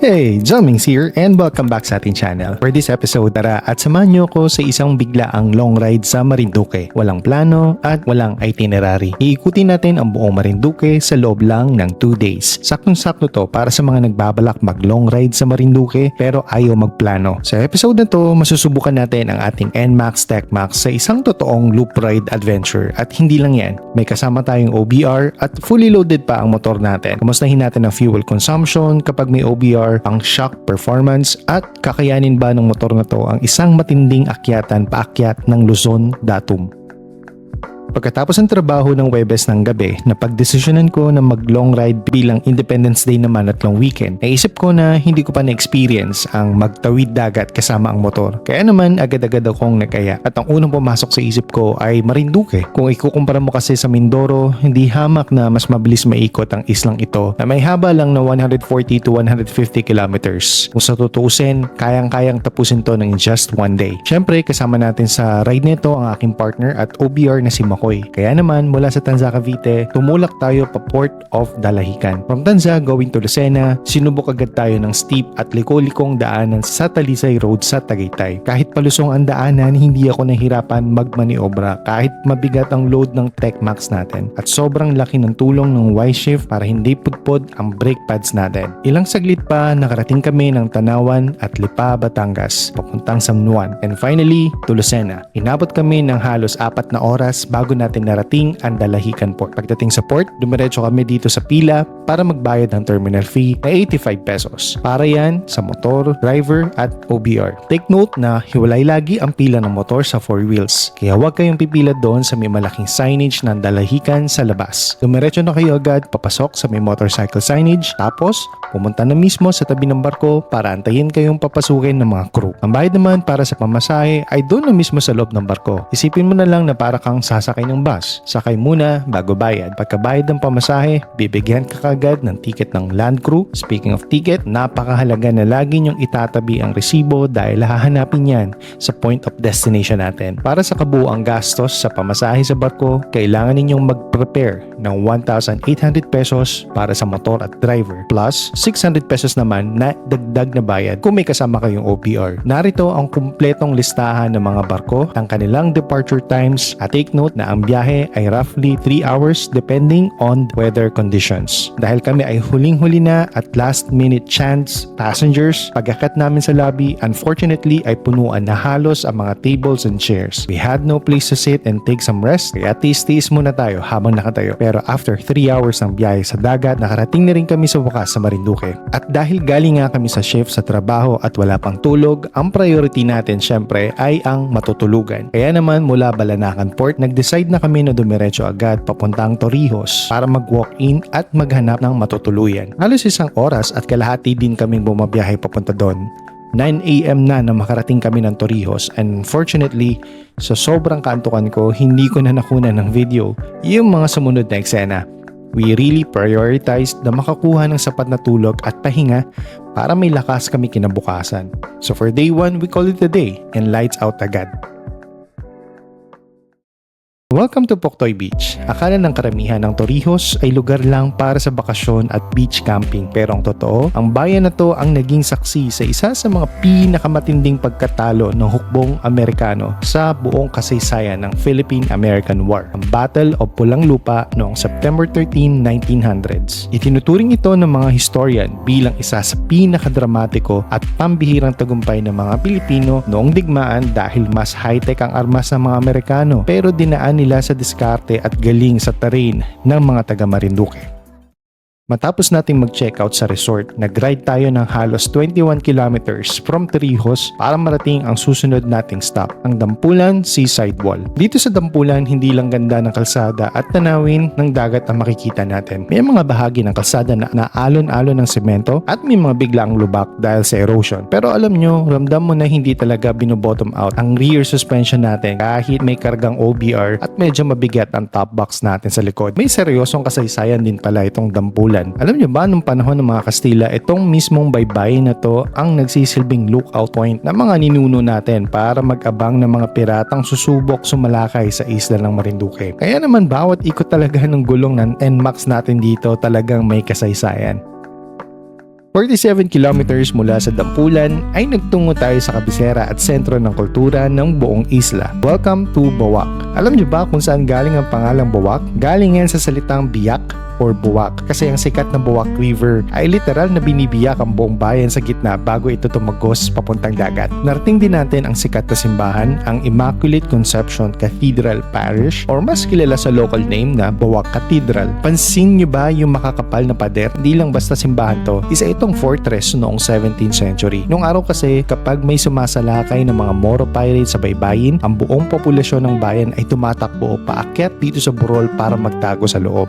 Hey, Jammings here and welcome back sa ating channel. For this episode, tara at samahan niyo ko sa isang biglaang long ride sa Marinduque. Walang plano at walang itinerary. Iikutin natin ang buong Marinduque sa loob lang ng 2 days. Saktong-sakto to para sa mga nagbabalak mag long ride sa Marinduque pero ayaw magplano. Sa episode na to, masusubukan natin ang ating NMAX TechMax sa isang totoong loop ride adventure. At hindi lang yan, may kasama tayong OBR at fully loaded pa ang motor natin. Kamustahin natin ang fuel consumption kapag may OBR, ang shock performance at kakayanin ba ng motor na to ang isang matinding akyatan paakyat ng Luzon datum. Pagkatapos ng trabaho ng Webes ng gabi, napagdesisyonan ko na mag-long ride bilang Independence Day naman at long weekend. Naisip ko na hindi ko pa na-experience ang magtawid dagat kasama ang motor. Kaya naman agad-agad akong nagaya. At ang unang pumasok sa isip ko ay Marinduque. Kung ikukumpara mo kasi sa Mindoro, hindi hamak na mas mabilis maikot ang islang ito na may haba lang na 140 to 150 kilometers. Kung sa tutuusin, kayang-kayang tapusin to ng just one day. Syempre, kasama natin sa ride nito ang aking partner at OBR na si Makoy. Kaya naman mula sa Tanza, Cavite, tumulak tayo pa Port of Dalahican. From Tanza going to Lucena, sinubok agad tayo ng steep at liko-likong daanan sa Talisay Road sa Tagaytay. Kahit palusong ang daanan, hindi ako nahirapan magmaniobra kahit mabigat ang load ng TechMax natin. At sobrang laki ng tulong ng Y-Shift para hindi pudpod ang brake pads natin. Ilang saglit pa, nakarating kami ng Tanawan at Lipa, Batangas, papuntang San Juan. And finally, to Lucena. Inabot kami ng halos 4 na oras bago natin narating ang Dalahican Port. Pagdating sa port, dumiretso kami dito sa pila para magbayad ng terminal fee na 85 pesos. Para yan sa motor, driver at OBR. Take note na hiwalay lagi ang pila ng motor sa 4 wheels. Kaya huwag kayong pipila doon sa may malaking signage ng Dalahican sa labas. Dumiretso na kayo agad papasok sa may motorcycle signage tapos pumunta na mismo sa tabi ng barko para antayin kayong papasukin ng mga crew. Ang bayad naman para sa pamasahe ay doon na mismo sa loob ng barko. Isipin mo na lang na para kang sasakay ng bus. Sakay muna bago bayad. Pagkabayad ng pamasahe, bibigyan ka kagad ng ticket ng land crew. Speaking of ticket, napakahalaga na lagi nyong itatabi ang resibo dahil hahanapin yan sa point of destination natin. Para sa kabuuang gastos sa pamasahe sa barko, kailangan ninyong mag-prepare ng 1,800 pesos para sa motor at driver plus 600 pesos naman na dagdag na bayad kung may kasama kayong OBR. Narito ang kumpletong listahan ng mga barko, ang kanilang departure times at take note na ang biyahe ay roughly 3 hours depending on weather conditions. Dahil kami ay huling-huli na at last minute chance passengers, pag-akyat namin sa lobby, unfortunately ay punuan na halos ang mga tables and chairs. We had no place to sit and take some rest, kaya tiis-tiis muna tayo habang nakatayo. Pero after 3 hours ng biyahe sa dagat, nakarating na rin kami sa wakas sa Marinduque. At dahil galing nga kami sa shift sa trabaho at wala pang tulog, ang priority natin syempre ay ang matutulugan. Kaya naman mula Balanacan Port, nag-decide na kami na dumiretso agad papuntang Torrijos para mag-walk-in at maghanap ng matutuluyan. Halos 1 oras at kalahati din kaming bumabiyahe papunta doon. 9 AM na makarating kami ng Torrijos and unfortunately, sa sobrang kaantukan ko, hindi ko na nakunan ng video yung mga sumunod na eksena. We really prioritized na makakuha ng sapat na tulog at pahinga para may lakas kami kinabukasan. So for day 1, we call it a day and lights out agad. Welcome to Poktoy Beach. Akala ng karamihan ng Torrijos ay lugar lang para sa bakasyon at beach camping. Pero ang totoo, ang bayan na to ang naging saksi sa isa sa mga pinakamatinding pagkatalo ng hukbong Amerikano sa buong kasaysayan ng Philippine-American War, ang Battle of Pulang Lupa noong September 13, 1900s. Itinuturing ito ng mga historian bilang isa sa pinakadramatiko at pambihirang tagumpay ng mga Pilipino noong digmaan dahil mas high-tech ang armas ng mga Amerikano pero dinaan nila sa diskarte at galing sa terrain ng mga taga Marinduque. Matapos nating mag-checkout sa resort, nag-ride tayo ng halos 21 kilometers from Torrijos para marating ang susunod nating stop, ang Dampulan Seaside Wall. Dito sa Dampulan, hindi lang ganda ng kalsada at tanawin ng dagat ang makikita natin. May mga bahagi ng kalsada na naalon-alon ng semento at may mga biglaang lubak dahil sa erosion. Pero alam nyo, ramdam mo na hindi talaga bino-bottom out ang rear suspension natin kahit may kargang OBR at medyo mabigat ang top box natin sa likod. May seryosong kasaysayan din pala itong Dampulan. Alam niyo ba, nung panahon ng mga Kastila, itong mismong baybayin na to ang nagsisilbing lookout point ng mga ninuno natin para mag-abang ng mga piratang susubok sumalakay sa isla ng Marinduque. Kaya naman bawat ikot talaga ng gulong ng NMAX natin dito talagang may kasaysayan. 47 kilometers mula sa Dampulan ay nagtungo tayo sa kabisera at sentro ng kultura ng buong isla. Welcome to Boac. Alam niyo ba kung saan galing ang pangalang Boac? Galing yan sa salitang biyak or buwak kasi ang sikat na Boac River ay literal na binibiyak ang buong bayan sa gitna bago ito tumagos papuntang dagat. Narating din natin ang sikat na simbahan, ang Immaculate Conception Cathedral Parish or mas kilala sa local name na Boac Cathedral. Pansin niyo ba yung makakapal na pader? Di lang basta simbahan to, isa itong fortress noong 17th century. Noong araw kasi kapag may sumasalakay ng mga Moro pirates sa baybayin, ang buong populasyon ng bayan ay tumatakbo paakyat dito sa burol para magtago sa loob.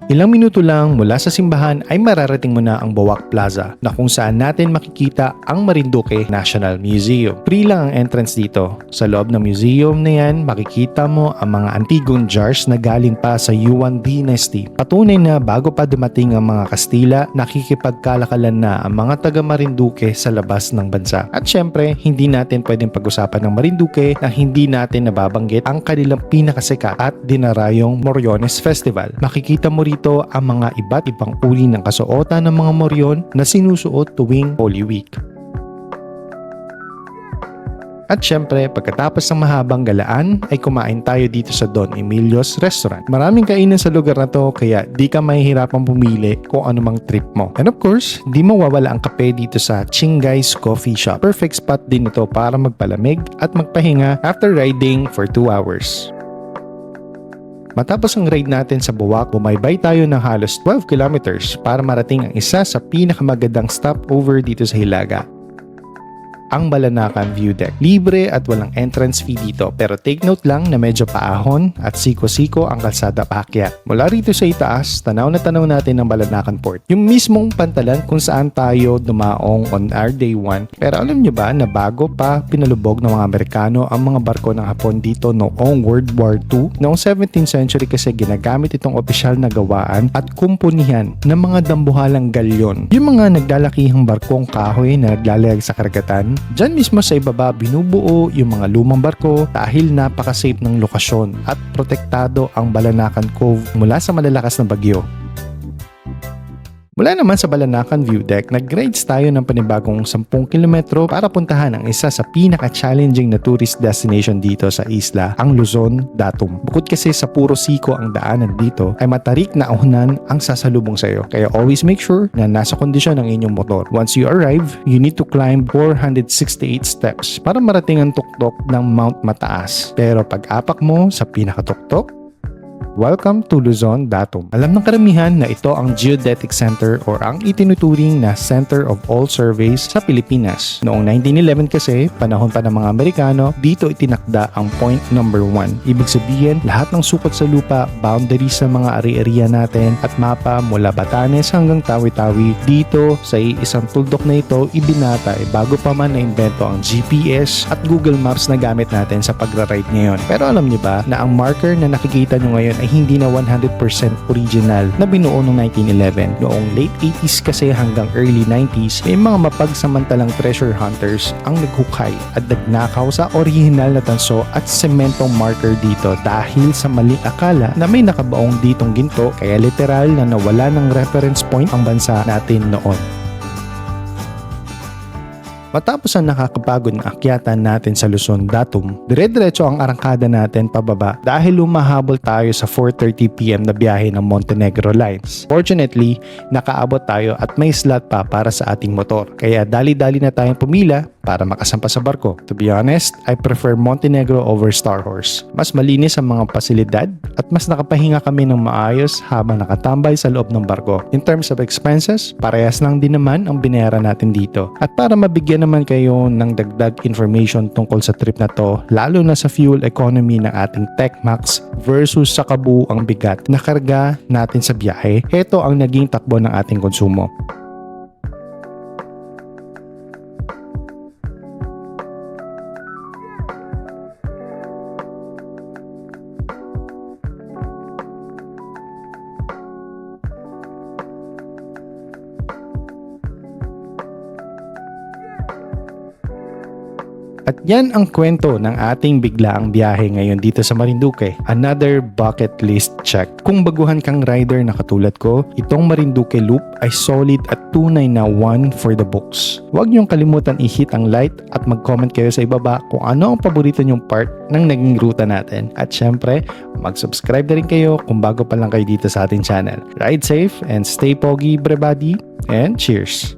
Ilang minuto lang mula sa simbahan ay mararating mo na ang Boac Plaza na kung saan natin makikita ang Marinduque National Museum. Free lang ang entrance dito. Sa loob ng museum na yan, makikita mo ang mga antigong jars na galing pa sa Yuan Dynasty. Patunay na bago pa dumating ang mga Kastila, nakikipagkalakalan na ang mga taga Marinduque sa labas ng bansa. At syempre, hindi natin pwedeng pag-usapan ng Marinduque na hindi natin nababanggit ang kanilang pinakasikat at dinarayong Moriones Festival. Makikita mo rito ang mga iba't ibang uri ng kasuotan ng mga Moryon na sinusuot tuwing Holy Week. At syempre, pagkatapos ng mahabang galaan, ay kumain tayo dito sa Don Emilio's Restaurant. Maraming kainan sa lugar na to, kaya di ka mahihirapang pumili kung anumang trip mo. And of course, di mawawala ang kape dito sa Chingay's Coffee Shop. Perfect spot din ito para magpalamig at magpahinga after riding for 2 hours. Matapos ang ride natin sa Boac, bumaybay tayo ng halos 12 kilometers para marating ang isa sa pinakamagandang stopover dito sa Hilaga, ang Balanacan View Deck. Libre at walang entrance fee dito, pero take note lang na medyo paahon at siko-siko ang kalsada paakyat. Mula rito sa itaas, tanaw na tanaw natin ang Balanacan Port, yung mismong pantalan kung saan tayo dumaong on our day 1. Pero alam nyo ba na bago pa pinalubog ng mga Amerikano ang mga barko ng Hapon dito noong World War II? Noong 17th century kasi ginagamit itong opisyal na gawaan at kumpunihan ng mga dambuhalang galyon. Yung mga naglalakihang barkong kahoy na naglalayag sa karagatan, diyan mismo sa ibaba binubuo yung mga lumang barko dahil napaka-safe ng lokasyon at protektado ang Balanacan Cove mula sa malalakas na bagyo. Mula naman sa Balanacan View Deck, nag-rides tayo ng panibagong 10 kilometro para puntahan ang isa sa pinaka-challenging na tourist destination dito sa isla, ang Luzon, Datum. Bukod kasi sa puro siko ang daanan dito, ay matarik na uhunan ang sasalubong sa iyo. Kaya always make sure na nasa kondisyon ang inyong motor. Once you arrive, you need to climb 468 steps para marating ang tuktok ng Mount Mataas. Pero pag-apak mo sa pinakatuktok, welcome to Luzon, Datum. Alam ng karamihan na ito ang Geodetic Center or ang itinuturing na Center of All Surveys sa Pilipinas. Noong 1911 kasi, panahon pa ng mga Amerikano, dito itinakda ang point number 1. Ibig sabihin, lahat ng sukat sa lupa, boundaries sa mga ari-ariya natin at mapa mula Batanes hanggang Tawi-Tawi, dito sa isang tuldok na ito ibinata bago pa man na-invento ang GPS at Google Maps na gamit natin sa pagra-ride ngayon. Pero alam niyo ba na ang marker na nakikita nyo ngayon ay hindi na 100% original na binuo noong 1911. Noong late 80s kasi hanggang early 90s, may mga mapagsamantalang treasure hunters ang naghukay at nagnakaw sa original na tanso at sementong marker dito dahil sa maling akala na may nakabaong ditong ginto, kaya literal na nawala ng reference point ang bansa natin noon. Matapos ang nakakapagod na akyatan natin sa Luzon, Datum, dire-diretso ang arangkada natin pababa dahil lumahabol tayo sa 4:30 PM na biyahe ng Montenegro Lines. Fortunately, nakaabot tayo at may slot pa para sa ating motor. Kaya dali-dali na tayong pumila para makasampa sa barko. To be honest, I prefer Montenegro over Star Horse. Mas malinis ang mga pasilidad at mas nakapahinga kami ng maayos habang nakatambay sa loob ng barko. In terms of expenses, parehas lang din naman ang binayaran natin dito. At para mabigyan naman kayo ng dagdag information tungkol sa trip na to, lalo na sa fuel economy ng ating TechMax versus sa kabuuang bigat na karga natin sa biyahe, ito ang naging takbo ng ating konsumo. At yan ang kwento ng ating biglaang biyahe ngayon dito sa Marinduque. Another bucket list check. Kung baguhan kang rider na katulad ko, itong Marinduque Loop ay solid at tunay na one for the books. Huwag niyong kalimutan i-hit ang like at mag-comment kayo sa ibaba kung ano ang paborito niyong part ng naging ruta natin. At syempre, mag-subscribe na rin kayo kung bago pa lang kayo dito sa ating channel. Ride safe and stay pogi, everybody, and cheers!